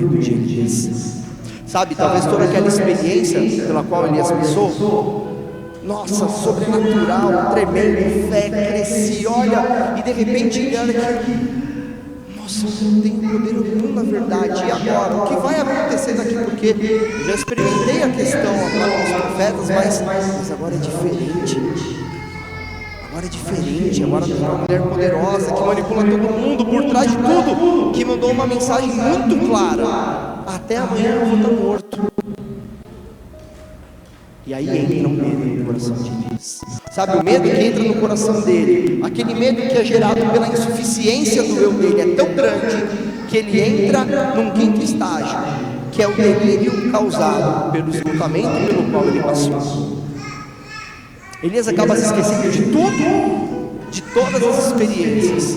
medo de Elias. Sabe, talvez toda aquela experiência pela qual Elias passou, nossa, sobrenatural, tremendo, fé, cresci, olha, e de repente ele olha aqui, nossa, eu não tenho poder algum na verdade, e agora? O que vai acontecer daqui? Porque eu já experimentei a questão agora com os profetas, mas agora é diferente. Agora é diferente, agora tem uma mulher poderosa que manipula todo mundo por trás de tudo, que mandou uma mensagem muito clara: até amanhã eu vou estar morto. E aí entra um medo no coração de Elias. Sabe, o medo que entra no coração dele, aquele medo que é gerado pela insuficiência do eu dele, é tão grande que ele entra num quinto estágio, que é o delírio causado pelo esgotamento pelo qual ele passou. Elias acaba se esquecendo de tudo, de todas as experiências,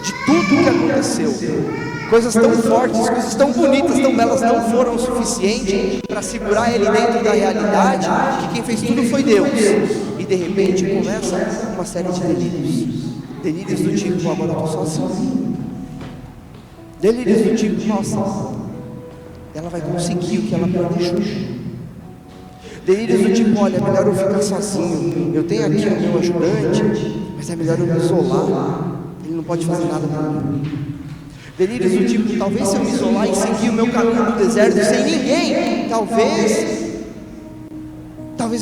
de tudo que aconteceu. Coisas tão fortes, coisas tão bonitas, tão belas, não foram o suficiente para segurar ele dentro da realidade que quem fez tudo foi Deus. E de repente começa uma série de delírios. Delírios do tipo: agora eu estou sozinho. Delírios do tipo: nossa, ela vai conseguir o que ela planejou. Delírios do tipo: olha, é melhor eu ficar sozinho, eu tenho aqui o meu ajudante, mas é melhor eu me isolar, ele não pode fazer nada para mim. Delírios do tipo: talvez se eu me isolar e seguir o meu caminho no deserto sem ninguém, talvez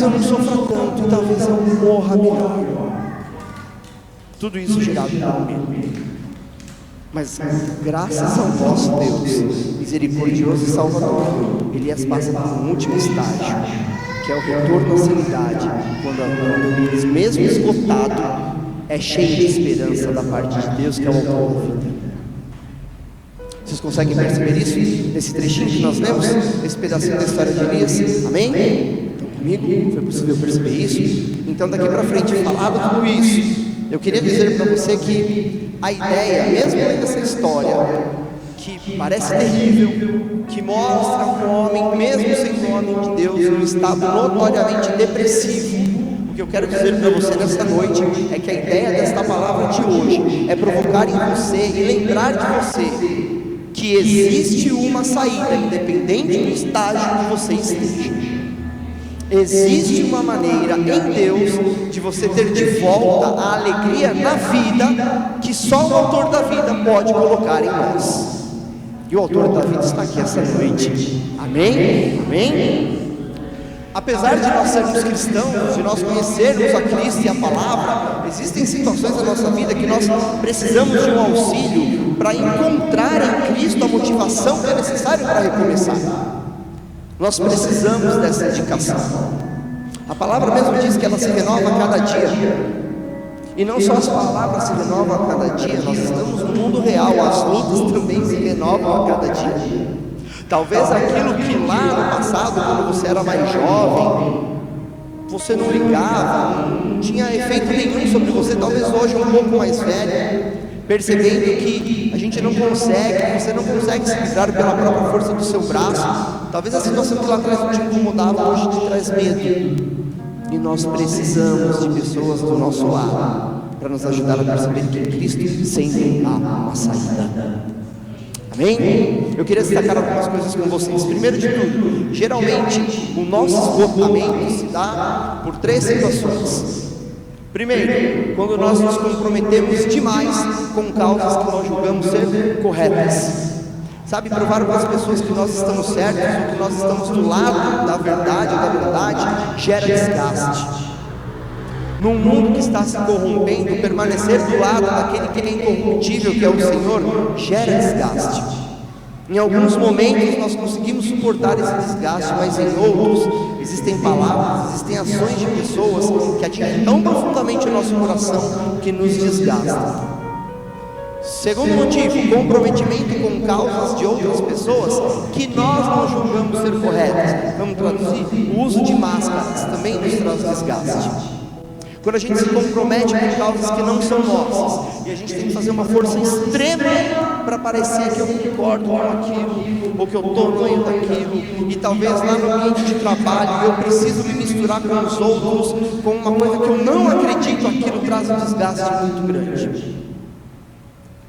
eu não sofra tanto, talvez eu morra melhor. Tudo isso gerado pelo medo. Mas graças ao nosso Deus misericordioso e salvador, Elias passa por um último estágio, que é o retorno à sanidade, quando Elias, mesmo esgotado, é cheio de esperança da parte de Deus, que é o autor da vida. Vocês conseguem perceber isso nesse trechinho que nós lemos, nesse pedacinho da história de Elias? Amém? Então comigo foi possível perceber isso. Então daqui para frente, falado tudo isso, eu queria dizer para você que a ideia, mesmo dessa história, que parece terrível, que mostra um homem, mesmo sendo um homem de Deus, num estado notoriamente depressivo, o que eu quero dizer para você nessa noite é que a ideia desta palavra de hoje é provocar em você e lembrar de você que existe uma saída, independente do estágio que você esteja. Existe uma maneira em Deus de você ter de volta a alegria na vida que só o autor da vida pode colocar em nós. E o autor da vida está aqui essa noite. Amém? Amém? Apesar de nós sermos cristãos, de nós conhecermos a Cristo e a palavra, existem situações da nossa vida que nós precisamos de um auxílio para encontrar em Cristo a motivação que é necessária para recomeçar. Nós precisamos dessa indicação. A palavra mesmo diz que ela se renova a cada dia. E não só as palavras se renovam a cada dia, nós estamos no mundo real, as lutas também se renovam a cada dia. Talvez aquilo que lá no passado, quando você era mais jovem, você não ligava, não tinha efeito nenhum sobre você, talvez hoje um pouco mais velho, percebendo que a gente não consegue, você não consegue se livrar pela própria força do seu braço. Talvez a situação que lá atrás não te incomodava, hoje te traz medo. E nós precisamos de pessoas do nosso lado para nos ajudar a perceber que em Cristo sempre há uma saída. Amém? Eu queria destacar algumas coisas com vocês. Primeiro de tudo, geralmente o nosso esgotamento se dá por três situações. Primeiro, quando nós nos comprometemos demais com causas que nós julgamos ser corretas. Sabe, provar para as pessoas que nós estamos certos, ou que nós estamos do lado da verdade, gera desgaste. Num mundo que está se corrompendo, permanecer do lado daquele que é incorruptível, que é o Senhor, gera desgaste. Em alguns momentos nós conseguimos suportar esse desgaste, mas em outros existem palavras, existem ações de pessoas que atingem tão profundamente o nosso coração que nos desgastam. Segundo motivo, comprometimento com causas de outras pessoas que nós não julgamos ser corretas. Vamos traduzir? O uso de máscaras também nos traz desgaste. Quando a gente se compromete com causas que não são nossas, e a gente tem que fazer uma força extrema para parecer que eu concordo com aquilo, ou que eu estou no meio daquilo, e talvez lá no ambiente de trabalho eu preciso me misturar com os outros, com uma coisa que eu não acredito, aquilo traz um desgaste muito grande.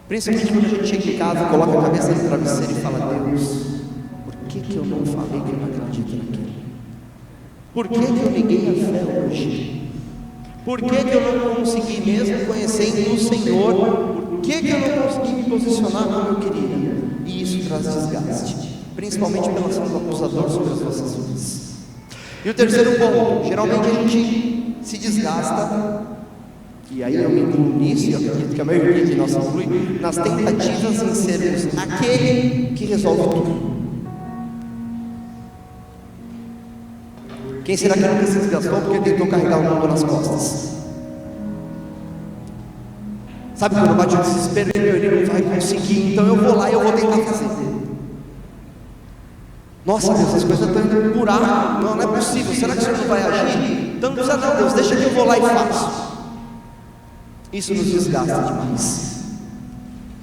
Principalmente quando a gente chega em casa, coloca a cabeça no travesseiro e fala: Deus, que eu não falei que eu não acredito naquilo? Por que eu neguei a fé hoje? Por que eu não consegui, mesmo conhecendo o Senhor, por que eu não consegui me posicionar como eu queria? E isso traz desgaste, principalmente pela ação do acusador sobre as nossas vidas. E o terceiro ponto, geralmente a gente se desgasta, e aí eu me incluo nisso, e eu acredito que a maioria de nós se inclui, nas tentativas em sermos aquele que resolve tudo. Quem será que nunca se desgastou porque tentou carregar o mundo nas costas? Sabe quando bate o desespero de ele não vai conseguir, então eu vou lá e eu vou tentar fazer. Nossa Deus, as coisas estão indo por ar, não é possível, será que o Senhor não vai agir? Então não precisa não, Deus, deixa que eu vou lá e faço. Isso nos desgasta demais.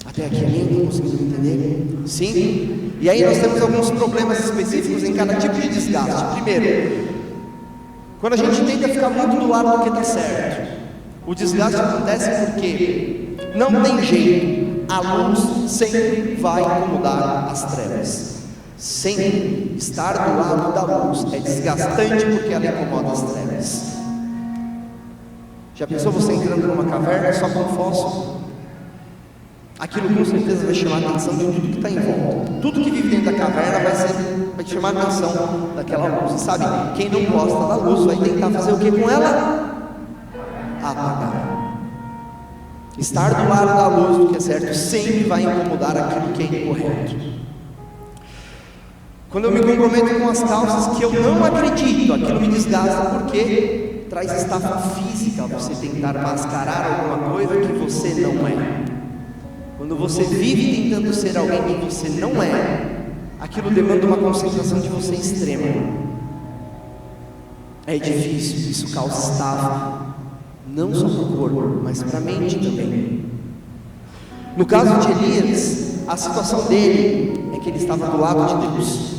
Até aqui alguém está conseguindo entender? Sim? E aí nós temos alguns problemas específicos em cada tipo de desgaste. Primeiro, quando a gente tenta ficar muito do lado do que está certo, o desgaste acontece porque não tem jeito, a luz sempre vai incomodar as trevas. Sempre estar do lado da luz é desgastante porque ela incomoda as trevas. Já pensou você entrando numa caverna só com fósforo? Aquilo com certeza vai chamar a atenção de tudo que está em volta. Tudo que vive dentro da caverna vai chamar a atenção daquela luz. E sabe, quem não gosta da luz vai tentar fazer o que com ela? Apagar. Estar do lado da luz do que é certo sempre vai incomodar aquilo que é incorreto. Quando eu me comprometo com as causas que eu não acredito, aquilo me desgasta porque traz estafa física você tentar mascarar alguma coisa que você não é. Quando você vive tentando ser alguém que você não é, aquilo demanda uma concentração de você extrema. É difícil, isso causa estafa, não só para o corpo, mas para a mente também. No caso de Elias, a situação dele é que ele estava do lado de Deus.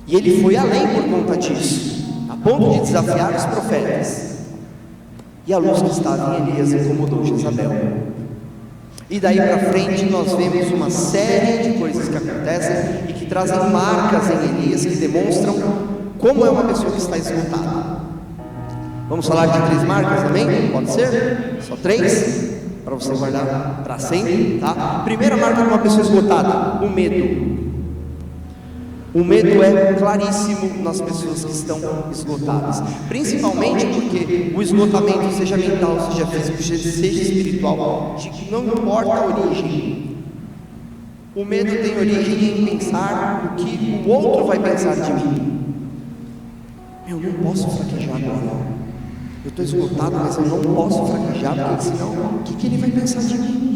E ele foi além por conta disso, a ponto de desafiar os profetas. E a luz que estava em Elias incomodou Jezabel. E daí para frente nós vemos uma série de coisas que acontecem e que trazem marcas em Elias que demonstram como é uma pessoa que está esgotada. Vamos falar de 3 marcas também? Pode ser? Só 3? Para você guardar para sempre, tá? Primeira marca de uma pessoa esgotada, o medo. O medo é claríssimo nas pessoas que estão esgotadas, principalmente porque o esgotamento, seja mental, seja físico, seja espiritual, não importa a origem. O medo tem origem em pensar o que o outro vai pensar de mim. Eu não posso fraquejar agora. Eu estou esgotado, mas eu não posso fraquejar, porque senão o que ele vai pensar de mim?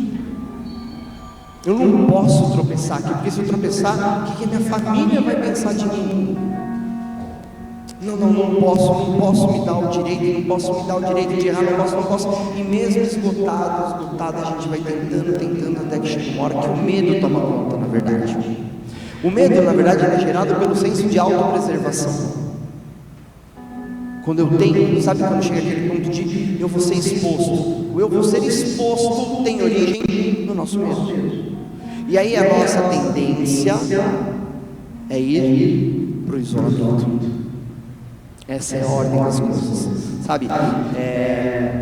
Eu não posso tropeçar aqui, porque se eu tropeçar, o que a minha família vai pensar de mim? Não posso me dar o direito, não posso me dar o direito de errar, não posso. E mesmo esgotado, a gente vai tentando até que chega uma hora que o medo toma conta, na verdade. O medo, na verdade, é gerado pelo senso de autopreservação. Quando eu tenho, sabe quando chega aquele ponto de eu vou ser exposto? O eu vou ser exposto tem origem no nosso medo. E aí a nossa tendência é ir para o isolamento. Essa é a ordem das coisas. Sabe,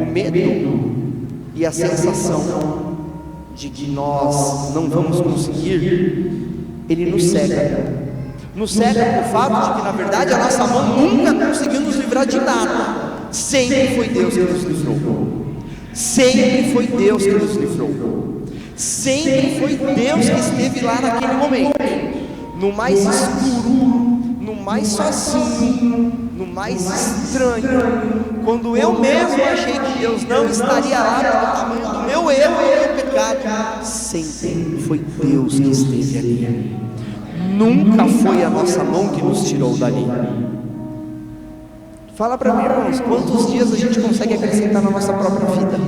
o medo e a sensação de que nós não vamos conseguir, ele nos cega. Nos cega por fato de que, na verdade, a nossa mão nunca conseguiu nos livrar de nada. Sempre foi Deus que nos livrou. Sempre foi Deus que nos livrou. Sempre foi Deus que esteve lá naquele momento, no mais escuro, no mais sozinho, no mais estranho, quando eu mesmo achei que Deus não estaria lá pelo tamanho do meu erro e do meu pecado. Sempre foi Deus que esteve ali. Nunca foi a nossa mão que nos tirou dali. Fala para mim, irmãos, quantos dias a gente consegue acrescentar na nossa própria vida?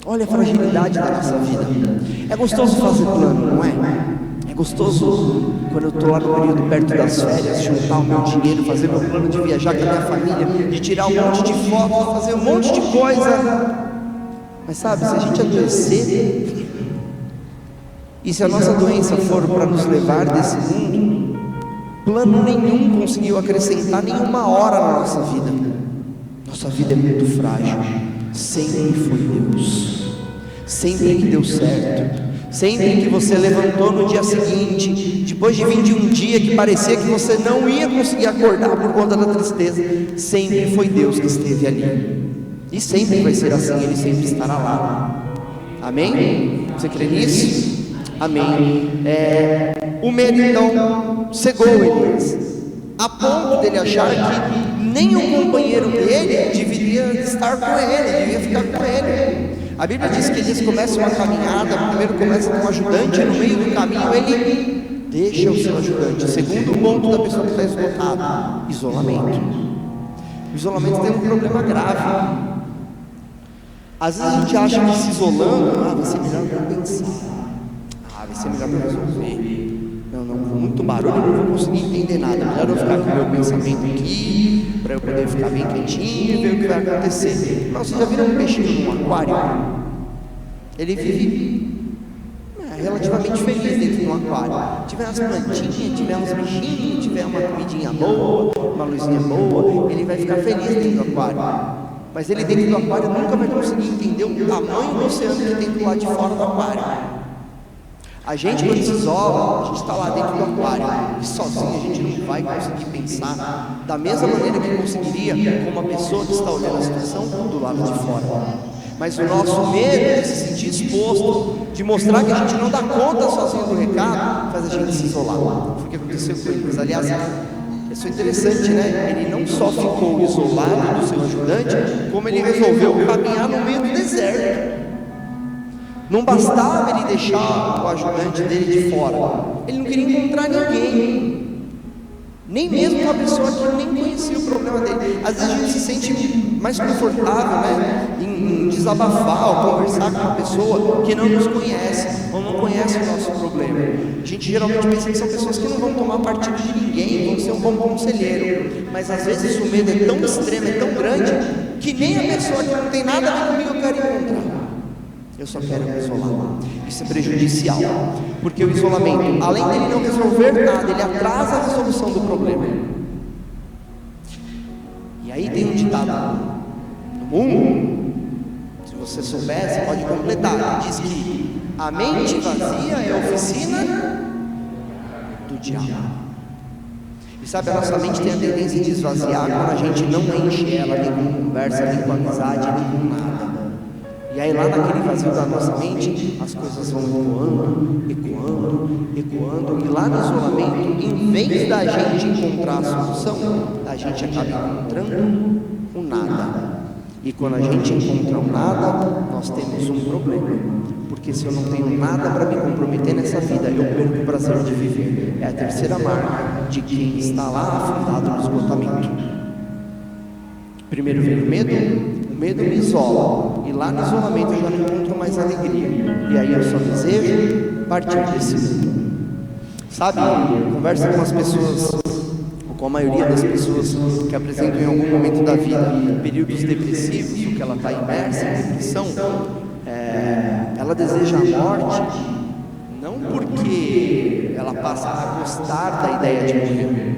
Olha a fragilidade da nossa vida. É gostoso fazer plano, não é? É gostoso quando eu estou lá no período perto das férias, juntar o meu dinheiro, fazer meu plano de viajar com a minha família, de tirar um monte de fotos, fazer um monte de coisa. Mas sabe, se a gente adoecer, E se a nossa doença for para nos levar desse mundo, plano nenhum conseguiu acrescentar nenhuma hora na nossa vida. Nossa vida é muito frágil. Sempre foi Deus. Sempre que deu certo. Sempre que você levantou no dia seguinte, depois de 21 dias que parecia que você não ia conseguir acordar por conta da tristeza, sempre foi Deus que esteve ali. E sempre vai ser assim, Ele sempre estará lá. Amém? Você crê nisso? Amém. O medo então cegou Elias, a ponto dele achar que nem o companheiro dele deveria estar com ele, devia ficar com ele. A Bíblia diz que Elias começa uma caminhada, primeiro começa com um ajudante, no meio do caminho ele deixa o seu ajudante. Segundo ponto da pessoa que está esgotada: isolamento. O isolamento tem um problema grave. Às vezes a gente acha que se isolando, vai ser melhor para pensar, vai ser melhor para resolver. Não, muito barulho, eu não vou conseguir entender nada. Melhor eu ficar com o meu pensamento aqui, para eu poder ficar bem quietinho e ver o que vai acontecer. Mas vocês já viram um peixinho num aquário? Ele vive relativamente feliz dentro de um aquário. Tiver umas plantinhas, tiver uns bichinhos, tiver uma comidinha boa, uma luzinha boa, ele vai ficar feliz dentro do aquário. Mas ele dentro do aquário nunca vai conseguir entender o tamanho do oceano que tem do lado de fora do aquário. A gente, quando se isola, a gente está lá dentro do aquário e sozinho a gente não vai conseguir pensar da mesma maneira que conseguiria com uma pessoa que está olhando a situação do lado de fora. Mas o nosso medo de se sentir exposto, de mostrar que a gente não dá conta sozinho do recado, faz a gente se isolar. Foi o que aconteceu com ele. Mas, aliás, isso é interessante, né? Ele não só ficou isolado do seu ajudante, como ele resolveu caminhar no meio do deserto. Não bastava ele deixar o ajudante dele de fora, ele não queria encontrar ninguém, nem mesmo uma pessoa que nem conhecia o problema dele. Às vezes a gente se sente mais confortável, né, em desabafar ou conversar com uma pessoa que não nos conhece ou não conhece o nosso problema. A gente geralmente pensa que são pessoas que não vão tomar partido de ninguém, vão ser um bom conselheiro, mas às vezes o medo é tão extremo, é tão grande, que nem a pessoa que não tem nada a ver comigo eu quero encontrar. Eu só quero me isolar. Isso é prejudicial, porque o isolamento, além dele não resolver nada, ele atrasa a resolução do problema. E aí tem um ditado no mundo, se você soubesse, pode completar, que diz que a mente vazia é a oficina do diabo. E sabe, a nossa mente tem a tendência de esvaziar quando a gente não enche ela nem com conversa, nem com amizade, nem com nada. E aí lá naquele vazio da nossa mente, as coisas vão ecoando, e lá no isolamento, em vez da gente encontrar a solução, a gente acaba encontrando um nada. E quando a gente encontra um nada, nós temos um problema. Porque se eu não tenho nada para me comprometer nessa vida, eu perco o prazer de viver. É a terceira marca de quem está lá afundado no esgotamento. Primeiro vem o medo me isola, e lá no isolamento eu já não encontro mais alegria, e aí eu só desejo partir desse mundo. Sabe, conversa com as pessoas, ou com a maioria das pessoas que apresentam em algum momento da vida períodos depressivos, ou que ela está imersa em depressão, ela deseja a morte, não porque ela passa a gostar da ideia de morrer,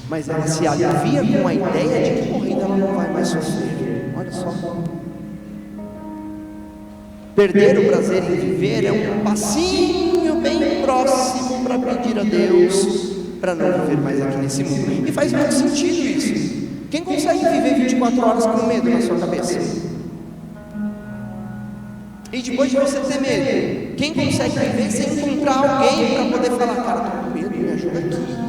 mas ela se alivia com a ideia de que morrendo ela não vai mais sofrer. Olha só, perder o prazer em viver é um passinho bem próximo para pedir a Deus para não viver mais aqui nesse mundo. E faz muito sentido isso. Quem consegue viver 24 horas com medo na sua cabeça? E depois de você ter medo, quem consegue viver sem encontrar alguém para poder falar: cara, estou com medo, me ajuda aqui.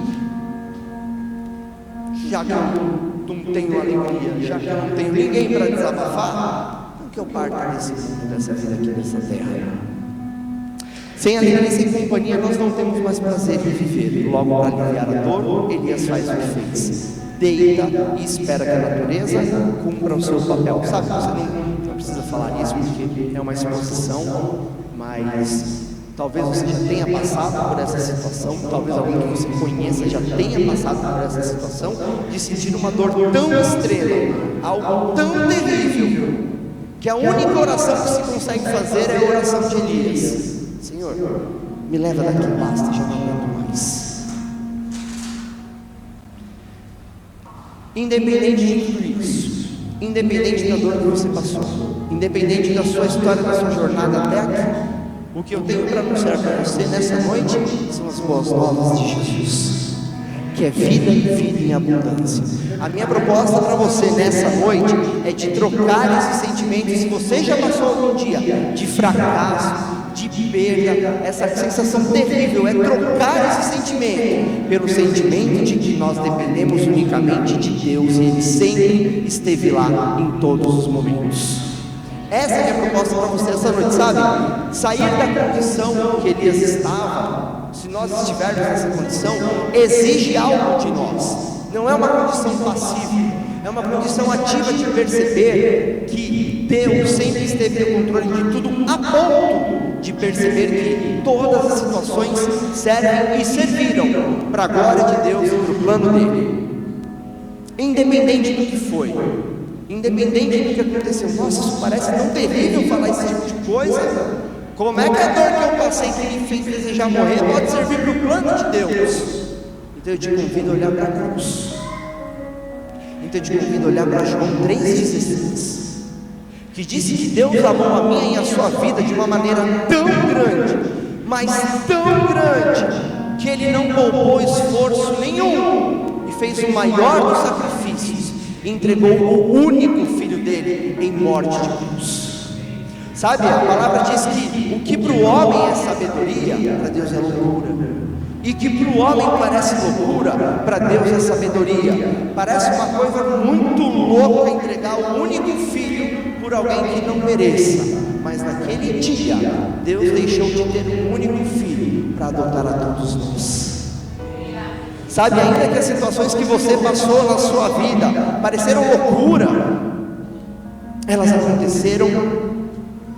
Já que eu não tenho alegria, já que eu não tenho ninguém para desabafar, então que eu parto desse mundo, dessa vida aqui, dessa terra. Sem alegria e sem companhia, nós não temos mais prazer em viver. Logo, para aliviar a dor, Elias faz o que fez: deita e espera que a natureza cumpra o seu papel. Sabe, você não precisa falar isso porque é uma exposição, mas talvez você já tenha passado por essa situação, talvez alguém que você conheça já tenha passado por essa situação, de sentir uma dor tão extrema, algo tão terrível, que a única oração que se consegue fazer é a oração de Elias: Senhor, Me leva daqui, basta, já não aguento mais. Independente de tudo isso, independente da dor que você passou, independente da sua história, da sua jornada até aqui, o que eu tenho para anunciar para você nessa noite são as boas novas de Jesus, que é vida e vida em abundância. A minha proposta para você nessa noite é de trocar esses sentimentos. Se você já passou algum dia de fracasso, de perda, essa sensação terrível, é trocar esse sentimento pelo sentimento de que nós dependemos unicamente de Deus e Ele sempre esteve lá em todos os momentos. Essa é a minha proposta para você essa noite, sabe? Sair da condição que Elias estava, se nós estivermos nessa condição, exige algo de nós. Não é uma condição passiva, é uma condição ativa de perceber que Deus sempre esteve no controle de tudo, a ponto de perceber que todas as situações servem e serviram para a glória de Deus e para o plano dele, independente do que foi, independente do que aconteceu. Nossa, isso parece tão terrível falar esse tipo de coisa. Como é que a dor que eu passei, que me fez desejar morrer, pode servir para o plano de Deus? Então eu te convido a olhar para a cruz. Então eu te convido a olhar para João 3,16, que disse que Deus amou a minha e a sua vida de uma maneira tão grande, mas tão grande, que Ele não poupou esforço nenhum e fez o maior dos sacrifícios, entregou o único Filho dele em morte de cruz. Sabe, a palavra diz que o que para o homem é sabedoria, para Deus é loucura. E que para o homem parece loucura, para Deus é sabedoria. Parece uma coisa muito louca entregar o único filho por alguém que não mereça. Mas naquele dia, Deus deixou de ter um único filho para adotar a todos nós. Sabe, ainda que as situações que você passou na sua vida pareceram loucura, elas aconteceram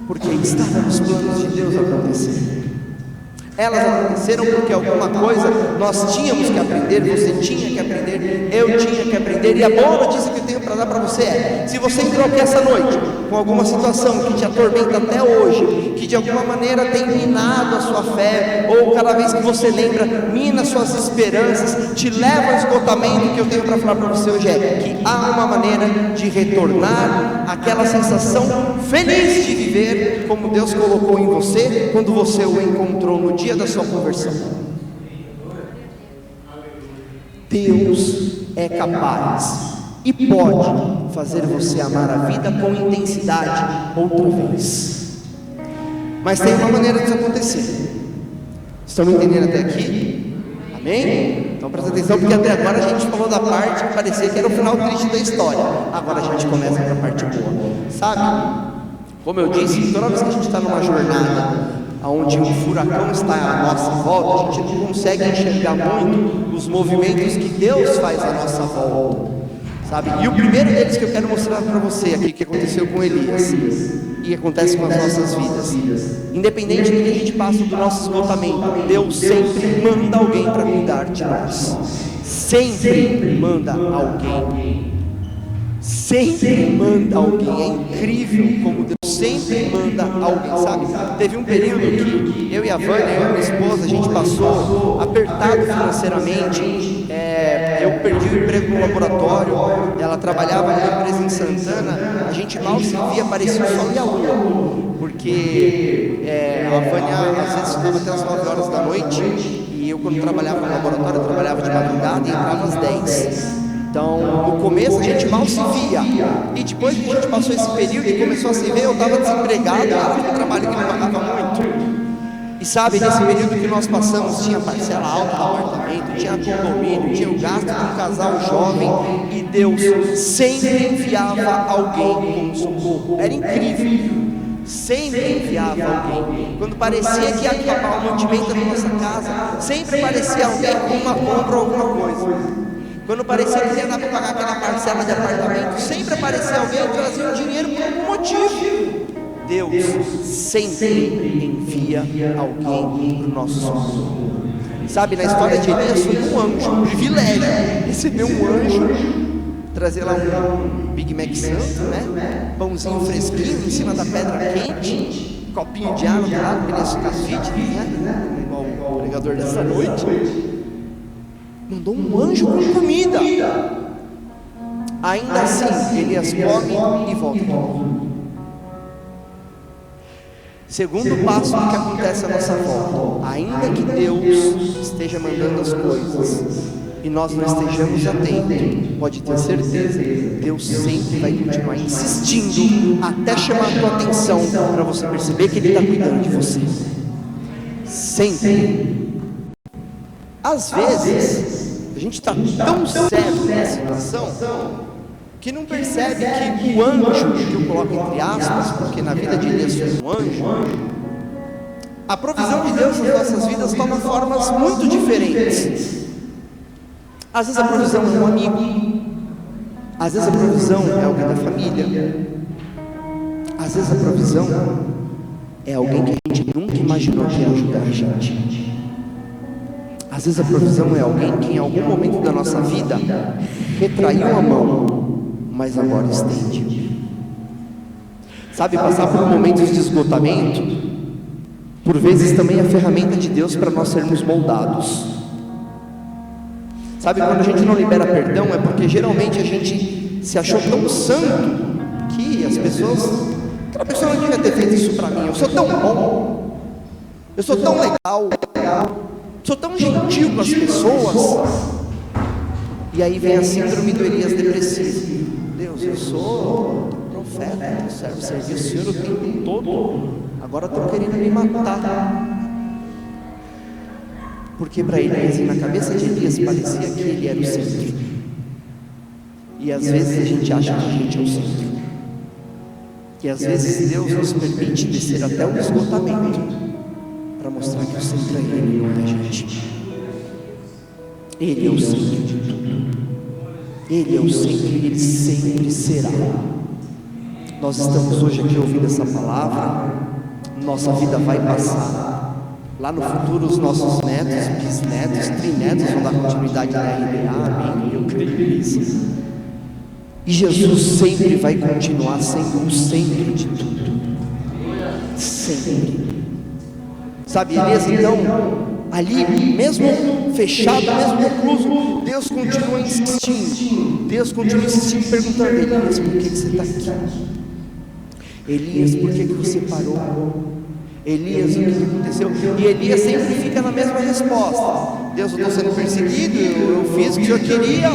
porque estavam nos planos de Deus acontecer. Elas aconteceram porque alguma coisa nós tínhamos que aprender, você tinha que aprender, eu tinha que aprender. E a boa notícia que eu tenho para dar para você é: se você entrou aqui essa noite com alguma situação que te atormenta até hoje, que de alguma maneira tem minado a sua fé, ou cada vez que você lembra, mina suas esperanças, te leva ao esgotamento, o que eu tenho para falar para você hoje é que há uma maneira de retornar àquela sensação feliz de viver como Deus colocou em você quando você o encontrou no dia da sua conversão. Deus é capaz e pode fazer você amar a vida com intensidade outra vez. Mas tem uma maneira disso acontecer. Estão me entendendo até aqui? Amém? Então presta atenção, porque até agora a gente falou da parte que parecia que era o final triste da história. Agora a gente começa com a parte boa. Sabe? Como eu disse, toda vez que a gente está numa jornada onde um furacão está à nossa volta, a gente não consegue enxergar muito os movimentos que Deus faz à nossa volta, sabe? E o primeiro deles que eu quero mostrar para você aqui, que aconteceu com Elias e acontece com as nossas vidas, independente do que a gente passa do nosso esgotamento, Deus sempre manda alguém para cuidar de nós. Sempre manda alguém. Sempre manda alguém. É incrível como Deus sempre manda alguém, sabe? Teve um período que eu e a Vânia, eu e a minha esposa, a gente passou apertado financeiramente. Eu perdi o emprego no laboratório, ela trabalhava numa empresa em Santana, a gente mal se via, parecia o sol e a lua, porque a Vânia às vezes estudava até as 9 horas da noite, e eu quando trabalhava no laboratório, eu trabalhava de madrugada e entrava às 10. Então, no começo a gente mal se via, e depois que a gente passou esse período e começou a se ver, eu estava desempregado, ela tinha um trabalho que não pagava muito. E sabe, nesse período que nós passamos, tinha parcela alta do apartamento, tinha condomínio, tinha o gasto de um casal jovem, e Deus sempre enviava alguém como socorro. Era incrível, sempre enviava alguém. Quando parecia que ia acabar o mantimento da nossa casa, sempre aparecia alguém com uma compra ou alguma coisa. Quando parecia que ia dar para pagar aquela parcela de apartamento, sempre aparecia alguém e trazia o dinheiro por algum motivo. Deus sempre envia alguém para o nosso socorro. Sabe, na história de Elias foi um anjo, um privilégio receber um anjo, trazer lá um Big Mac santo, né? Pãozinho fresquinho em cima da pedra quente, copinho de água do lado, aquele açucafite, né? Igual pregador dessa noite, mandou um anjo com comida. Ainda assim, Elias come e volta de novo. Segundo passo do que acontece à nossa volta: ainda que Deus esteja mandando as coisas e nós não estejamos atentos, pode ter certeza, Deus sempre vai continuar insistindo até chamar a tua atenção para você perceber que Ele está cuidando de você. Sempre. Às vezes a gente está tão certo na situação que não percebe que o anjo, que eu coloco entre aspas, porque na vida de Elias foi um anjo, a provisão de Deus nas nossas vidas toma formas muito diferentes. Às vezes a provisão é um amigo, às vezes a provisão é alguém da família, às vezes a provisão é alguém que a gente nunca imaginou que ia ajudar a gente. Às vezes a provisão é alguém que em algum momento da nossa vida retraiu a mão, mas agora estende. Sabe, passar por momentos de esgotamento, por vezes também é ferramenta de Deus para nós sermos moldados. Sabe, quando a gente não libera perdão, é porque geralmente a gente se achou tão santo que as pessoas, aquela pessoa não devia ter feito isso para mim. Eu sou tão bom, eu sou tão legal, sou tão gentil com as pessoas. E aí vem a síndrome do Elias depressivo. Deus, eu sou profeta, eu servi o Senhor o tempo todo, agora estão querendo me matar. Porque para Elias, na cabeça de Elias, parecia que ele era o centro. E às vezes a gente acha que a gente é o centro. E às vezes Deus nos permite descer até o esgotamento para mostrar que o centro é Ele, não é a gente. Ele é o centro de tudo. Ele é o centro e Ele sempre será. Nós estamos hoje aqui ouvindo essa palavra. Nossa vida vai passar. Lá no futuro os nossos netos, bisnetos, trinetos vão dar continuidade na RBA. Amém? Eu creio nisso. E Jesus sempre vai continuar sendo o centro de tudo. Sempre. Sabe, Elias, então, ali, mesmo fechado, mesmo recluso, Deus continua insistindo. Deus continua insistindo, perguntando: Elias, por que você está aqui? Elias, por que você parou? Elias, o que aconteceu? E Elias sempre fica na mesma resposta: Deus, eu estou sendo perseguido, eu fiz o que eu queria,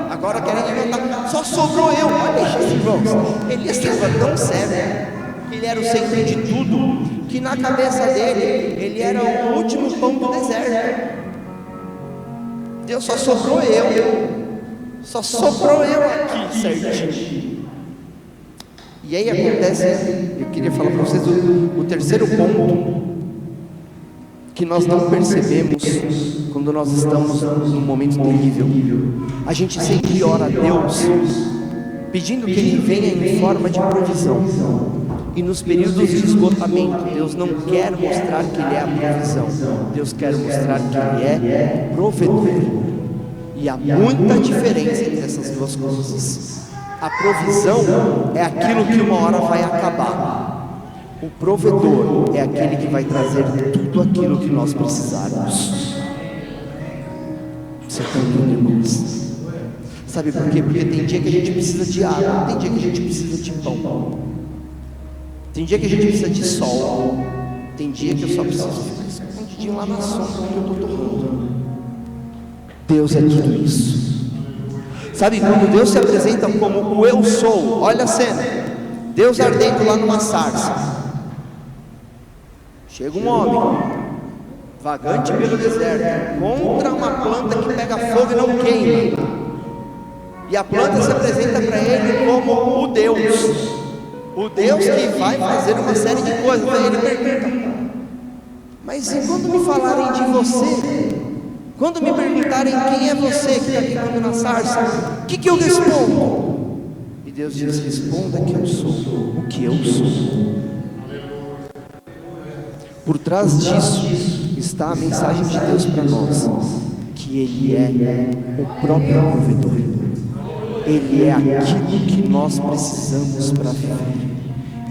agora querem me matar, só sobrou eu. Olha isso, irmãos. Elias estava tão sério, ele era o centro de tudo, que na cabeça dele, ele era o último pão do deserto. Deus, só sobrou só sobrou eu aqui, certinho. E aí acontece, eu queria falar para vocês o terceiro ponto que nós não percebemos quando nós estamos num momento terrível. A gente sempre ora a Deus pedindo que Ele venha em forma de provisão. E nos períodos de esgotamento, Deus não quer mostrar que Ele é a provisão, Deus quer mostrar que Ele é provedor. E há muita diferença entre essas duas coisas. A provisão é aquilo que uma hora vai acabar. O provedor é aquele que vai trazer tudo aquilo que nós precisarmos. Você está entendendo, irmãos? Sabe por quê? Porque tem dia que a gente precisa de água, tem dia que a gente precisa de pão, tem dia que a gente precisa de sol, tem dia que eu só preciso ficar escondidinho lá na sombra que eu estou torrando. Deus é tudo isso. Sabe, quando Deus se apresenta como o eu sou, olha a cena, Deus ardendo lá numa sarça, chega um homem, vagante pelo deserto, contra uma planta que pega fogo e não queima, e a planta se apresenta para ele como o Deus que vai fazer uma série de coisas. Aí ele pergunta: mas e quando me falarem de você? Quando me perguntarem quem é você que está ficando na sarça, o que eu respondo? E Deus diz: responda que eu sou o que eu sou. Por trás disso está a mensagem de Deus para nós, que Ele é o próprio provedor. Ele é aquilo que nós precisamos para viver.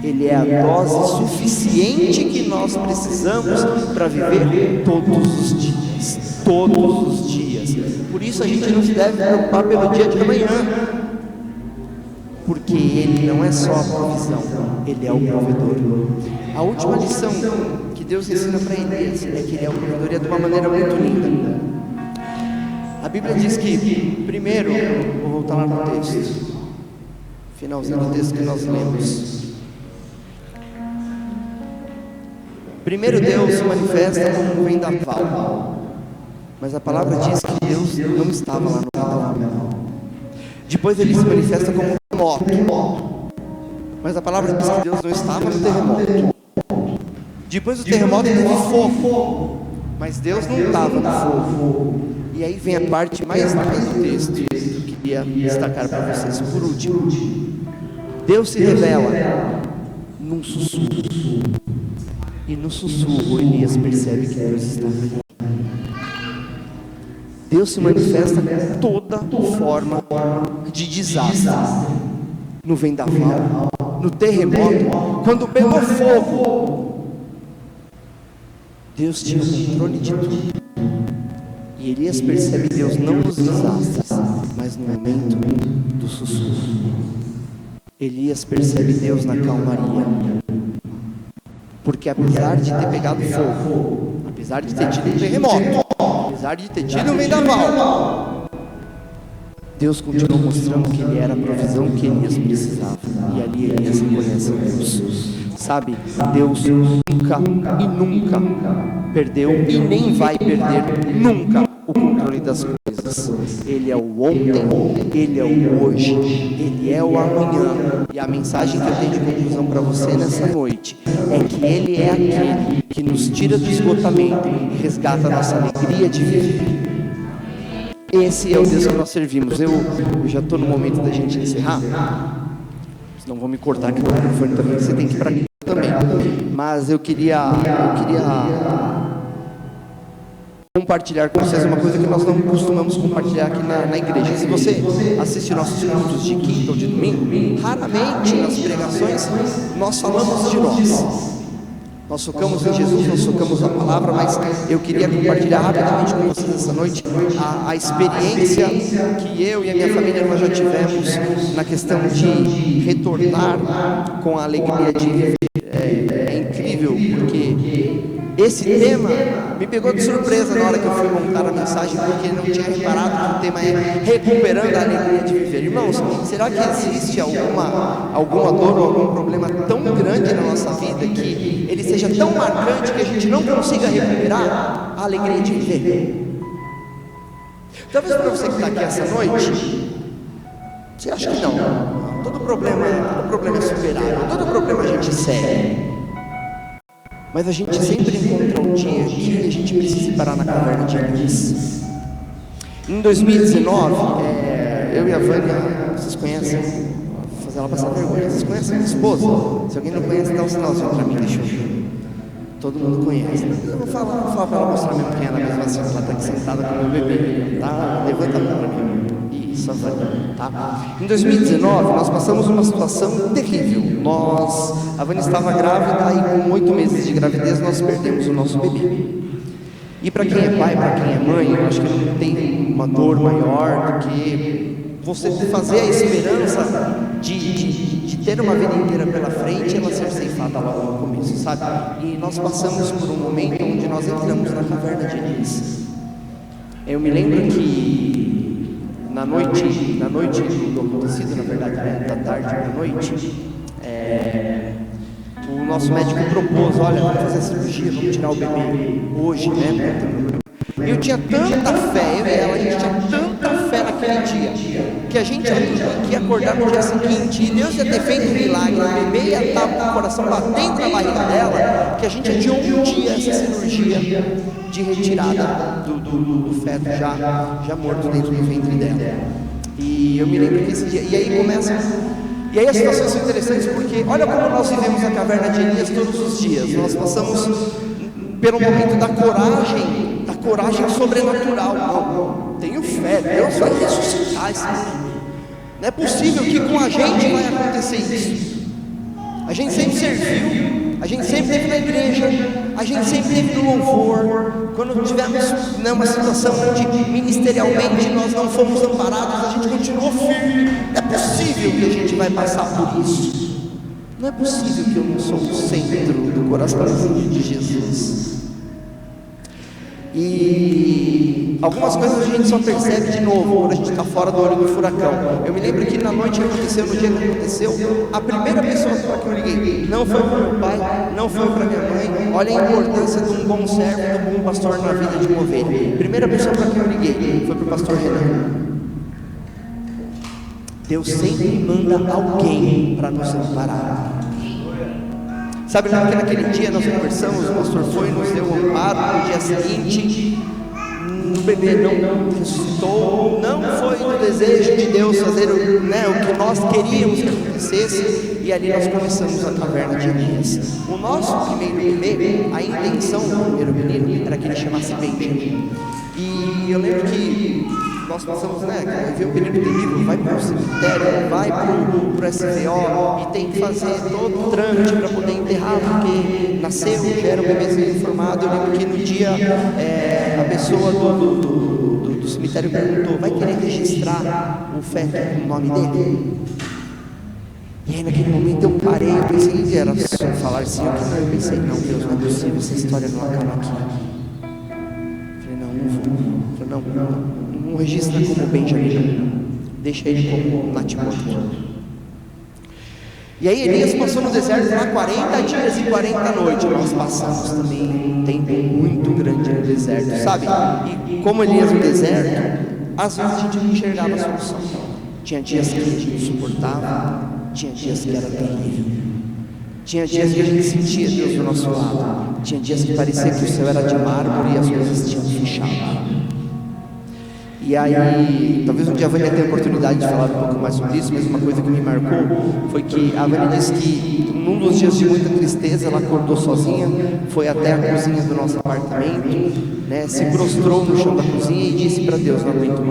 Ele é a dose suficiente que nós precisamos para viver todos os dias. todos os dias. Por isso a gente não se deve preocupar pelo dia de amanhã, porque Ele não é só a provisão, Ele é o provedor. A última lição que Deus ensina para Elias é que Ele é o provedor, e é de uma maneira muito linda. A Bíblia diz que, primeiro, vou voltar lá no texto, finalzinho do texto que nós lemos. Primeiro Deus se manifesta como um vendaval, mas a palavra diz que Deus não estava lá no vendaval. Depois Ele se manifesta como um terremoto, mas a palavra diz que Deus não estava no terremoto. Depois do terremoto teve fogo, mas Deus não estava no fogo. E aí vem a parte mais linda do texto que eu queria destacar para vocês. Por último, Deus se revela num sussurro. E no sussurro Elias percebe que Deus estava ali. Deus se manifesta com toda forma de desastre. No vendaval, no terremoto, quando pegou fogo, Deus tinha o controle de tudo. E Elias percebe Deus não nos desastres, mas no momento do sussurro. Elias percebe Deus na calmaria. Porque apesar de ter pegado fogo, apesar de ter tido um terremoto, apesar de ter tido um vendaval, Deus continuou mostrando que Ele era a provisão que Elias precisava. E ali Elias reconhece Deus. Sabe, Deus nunca e nunca perdeu e nem vai perder nunca o controle das coisas. Ele é o ontem, Ele é o hoje, Ele é o amanhã. E a mensagem que eu tenho de conclusão para você nessa noite é que Ele é aquele que nos tira do esgotamento e resgata a nossa alegria de viver. Esse é o Deus que nós servimos. Eu já estou no momento da gente encerrar, senão vou me cortar aqui no microfone também, você tem que ir para mim também. Mas eu queria compartilhar com vocês uma coisa que nós não costumamos compartilhar aqui na igreja. Se você assiste nossos cultos de quinta ou de domingo, raramente nas pregações nós falamos de nós. Nós focamos em Jesus, nós focamos na palavra, mas eu queria compartilhar rapidamente com vocês essa noite a experiência que eu e a minha família nós já tivemos na questão de retornar com a alegria de viver. É incrível, porque esse tema me pegou de surpresa na hora que eu fui montar a mensagem, porque não tinha reparado que o tema é recuperando a alegria de viver. Irmãos, será que existe alguma dor ou algum problema tão grande na nossa vida que ele seja tão marcante que a gente não consiga recuperar a alegria de viver? Talvez para você que está aqui essa noite, você acha que não. Todo problema é superável, todo problema a gente segue. Mas a gente sempre encontra um dia que a gente precisa parar na caverna de Elias. Em 2019, eu e a Vânia, vocês conhecem? Vou fazer ela passar vergonha. Vocês conhecem a minha esposa? Se alguém não conhece, dá um sinalzinho para mim, deixa eu ver. Todo mundo conhece. Eu vou falar para ela mostrar mesmo quem é ela mesmo assim. Ela está aqui sentada com o meu bebê. Tá? Levanta a mão para mim. Isso, a Vânia. Tá? Em 2019, nós passamos uma situação terrível. A Vânia estava grávida e com 8 meses de gravidez nós perdemos o nosso bebê. E para quem é pai, para quem é mãe, eu acho que não tem uma dor maior do que você fazer a esperança de ter uma vida inteira pela frente e ela ser ceifada logo no começo, sabe? E nós passamos por um momento onde nós entramos na caverna de Elias. Eu me lembro que na noite do acontecido, na verdade, da tarde da noite, o nosso médico propôs, olha, vamos fazer a cirurgia, vamos tirar o bebê hoje, né? E eu tinha tanta fé, eu e ela, a gente tinha tanta fé naquele dia, que a gente ia acordar no dia seguinte, e Deus ia ter feito um milagre, o bebê ia estar com o coração batendo na barriga dela, que a gente adiou um dia essa cirurgia de retirada do feto já morto dentro do ventre dela. E eu me lembro que esse dia, e aí as situações são interessantes, porque olha como nós vivemos a caverna de Elias todos os dias. Nós passamos pelo momento da coragem sobrenatural. Não, tenho fé, Deus vai ressuscitar esse menino. Não é possível que com a gente vai acontecer isso. A gente sempre serviu, A gente sempre esteve na igreja, a gente sempre esteve no louvor. Quando tivemos uma situação onde ministerialmente nós não fomos amparados, a gente continuou firme. É possível que a gente vai passar por isso. Não é possível que eu não sou o centro do coraçãozinho de Jesus. E algumas coisas a gente só percebe de novo quando a gente está fora do olho do furacão. Eu me lembro que na noite que aconteceu, no dia que aconteceu, a primeira pessoa para que eu liguei não foi para meu pai, não foi para minha mãe. Olha a importância de um bom servo, de um bom pastor na vida de uma ovelha. A primeira pessoa para que eu liguei foi para o pastor Renan. Deus sempre manda alguém para nos amparar. Sabe, lembra que naquele dia nós conversamos, o pastor foi e nos deu um amparo. No dia seguinte, o bebê não ressuscitou. Não foi do desejo de Deus fazer o que nós queríamos que acontecesse. E ali nós começamos a caverna de Elias. O nosso primeiro bebê, a intenção do primeiro menino era que ele chamasse Benjamin. E eu lembro que nós passamos, veio um período terrível, vai para o cemitério, vai para o SVO e tem que fazer todo o trâmite para poder enterrar, porque nasceu, já era um bebezinho formado. Eu lembro que no dia a pessoa do cemitério perguntou: vai querer registrar o feto com o nome dele? E aí naquele momento eu parei, eu pensei, era só falar sim ou não. Eu pensei, não, Deus, não é possível, essa história não acaba aqui. Falei, não registra como Benjamin, deixa ele como Natimóteo. E aí Elias passou no deserto lá 40 dias e 40 noites. Nós passamos também um tempo muito grande no deserto, sabe? E como Elias no deserto, às vezes a gente não enxergava a solução. Tinha dias que a gente suportava, tinha dias que era terrível, tinha dias que a gente sentia Deus do nosso lado, tinha dias que parecia que o céu era de mármore e as coisas tinham fechado. E aí, talvez um dia a Vânia tenha a oportunidade de falar um pouco mais sobre isso, mas uma coisa que me marcou foi que a Vânia disse que num dos dias de muita tristeza ela acordou sozinha, foi até a cozinha do nosso apartamento, se prostrou no chão da cozinha e disse para Deus: não aguento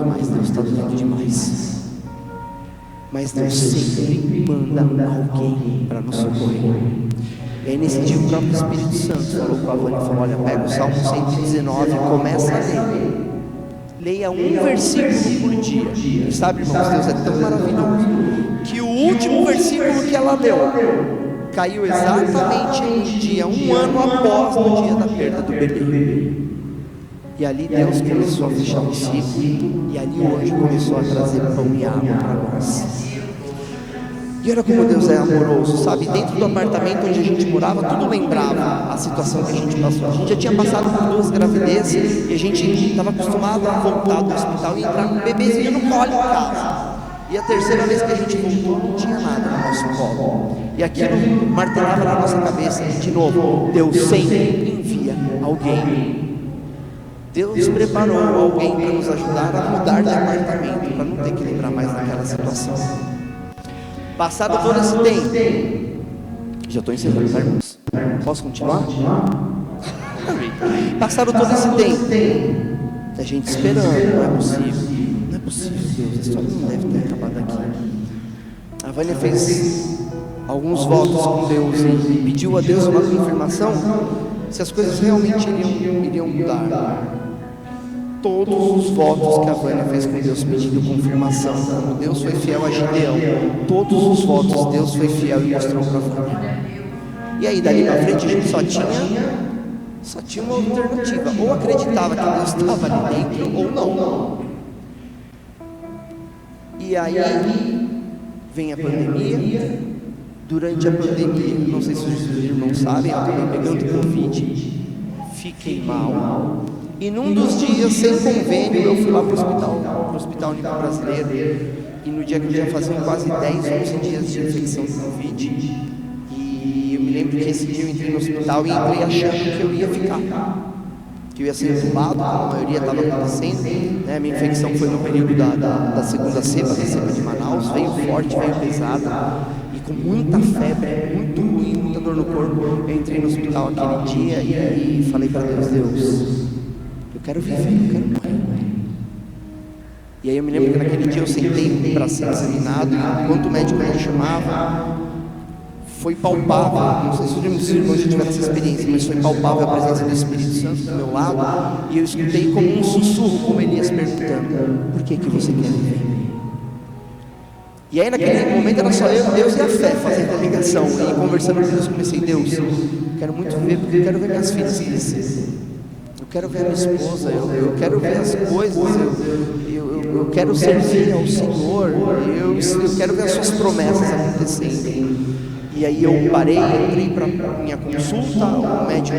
mais, Deus, está doendo demais. Mas Deus sempre manda alguém para nos socorrer. E aí nesse dia o próprio Espírito Santo falou com a Vânia e falou: olha, pega o Salmo 119 e começa a ler. Leia um versículo por dia. E sabe, irmãos, Deus é tão maravilhoso que o último versículo que ela leu caiu exatamente em um dia, um ano após o dia da perda do bebê. E ali Deus começou a fechar o ciclo, e ali o anjo começou a trazer pão e água para nós. E olha como Deus é amoroso, sabe? Dentro do apartamento onde a gente morava, tudo lembrava a situação que a gente passou. A gente já tinha passado por 2 gravidezes e a gente estava acostumado a voltar do hospital e entrar com um bebezinho no colo em casa. E a terceira vez que a gente voltou, não tinha nada no nosso colo. E aquilo martelava na nossa cabeça de novo: Deus sempre envia alguém. Deus preparou alguém para nos ajudar a mudar de apartamento, para não ter que lembrar mais daquela situação. Passado todo esse tempo, já estou encerrando, tá, irmãos? Posso continuar? Passado todo esse tempo, a gente esperando, não é possível, Deus, a história não deve ter acabado aqui. A Vânia fez alguns votos com Deus e pediu a Deus uma confirmação se as coisas realmente iriam mudar. Todos os votos que a Vânia fez com Deus pedindo confirmação, como Deus foi fiel a Gideão, todos os votos Deus foi fiel e mostrou para a Vânia. E aí dali para frente a gente só tinha uma alternativa: ou acreditava que Deus estava ali dentro ou não. E aí vem a pandemia. Durante a pandemia, não sei se os irmãos sabem, eu acabei pegando Covid, fiquei mal. E num dos dias, sem convênio, eu fui lá para o Hospital Nível Brasileiro. E no dia que eu já fazia quase 10, 11 dias de infecção de Covid. E eu me lembro que esse dia eu entrei no hospital e entrei achando que eu ia ficar, que eu ia ser entubado, como a maioria estava acontecendo. Minha infecção foi no período da segunda cepa, da cepa de Manaus. Veio forte, veio pesada. E com muita febre, muito ruim, muita dor no corpo. Eu entrei no hospital aquele dia e falei para Deus: eu quero viver, eu quero morrer. E aí eu me lembro que naquele dia eu sentei para ser examinado, e enquanto o médico me chamava, foi palpável. Não sei se os irmãos já tiveram essa experiência, mas foi palpável a presença do Espírito Santo do meu lado, e eu escutei como um sussurro, como Elias perguntando: por que você quer viver? E aí naquele momento era só eu, Deus e a fé fazendo a ligação, e conversando com Deus, comecei: Deus, eu quero muito ver, porque eu quero ver minhas filhas crescer, eu quero ver a minha esposa, eu quero ver as coisas, eu quero servir ao Senhor, eu quero ver as suas promessas acontecendo. E aí eu parei, entrei para minha consulta, o médico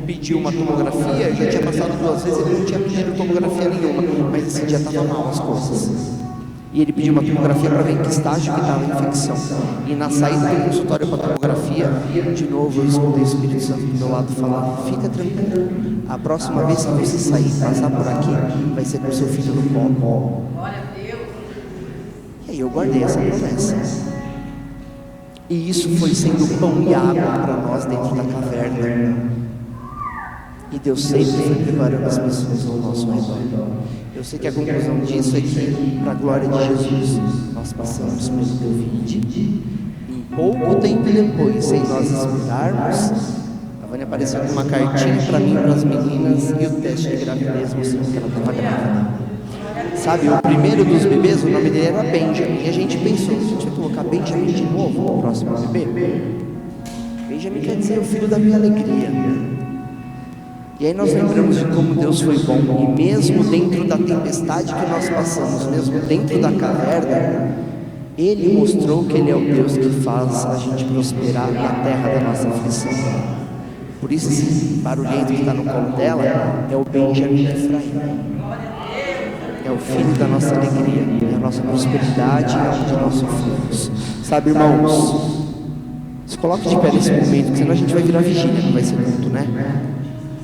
pediu uma tomografia, já tinha passado 2 vezes, ele não tinha pedido tomografia nenhuma, mas esse dia estava mal as coisas. E ele pediu uma tomografia para ver em que estágio que estava a infecção. E na saída do consultório para a tomografia, de novo eu escutei o Espírito Santo do meu lado falar: fica tranquilo, a próxima vez que você sair, passar por aqui, vai ser com o seu filho no colo. E aí eu guardei essa promessa. E isso foi sendo pão e água para nós dentro da caverna. E Deus sempre foi preparando as pessoas ao nosso redor. Eu sei que a conclusão disso é que, para a glória de Jesus, nós passamos pelo Covid. Em pouco tempo depois, sem nós esperarmos, a Vânia apareceu com uma cartinha para mim, para as meninas, e o teste de gravidez mostrando que ela estava grávida. Sabe, o primeiro dos bebês, o nome dele era Benjamin, e a gente pensou: a gente vai colocar Benjamin de novo no próximo bebê? Benjamin quer dizer o filho da minha alegria. E aí nós lembramos de como Deus foi bom, e mesmo dentro da tempestade que nós passamos, mesmo dentro da caverna, Ele mostrou que Ele é o Deus que faz a gente prosperar na terra da nossa aflição. Por isso esse barulhento que está no colo dela é o Benjamin Efraim. É o filho da nossa alegria, é a nossa prosperidade, é onde nós sofremos. Sabe, irmãos, se coloque de pé nesse momento, porque senão a gente vai virar vigília, não vai ser culto, né?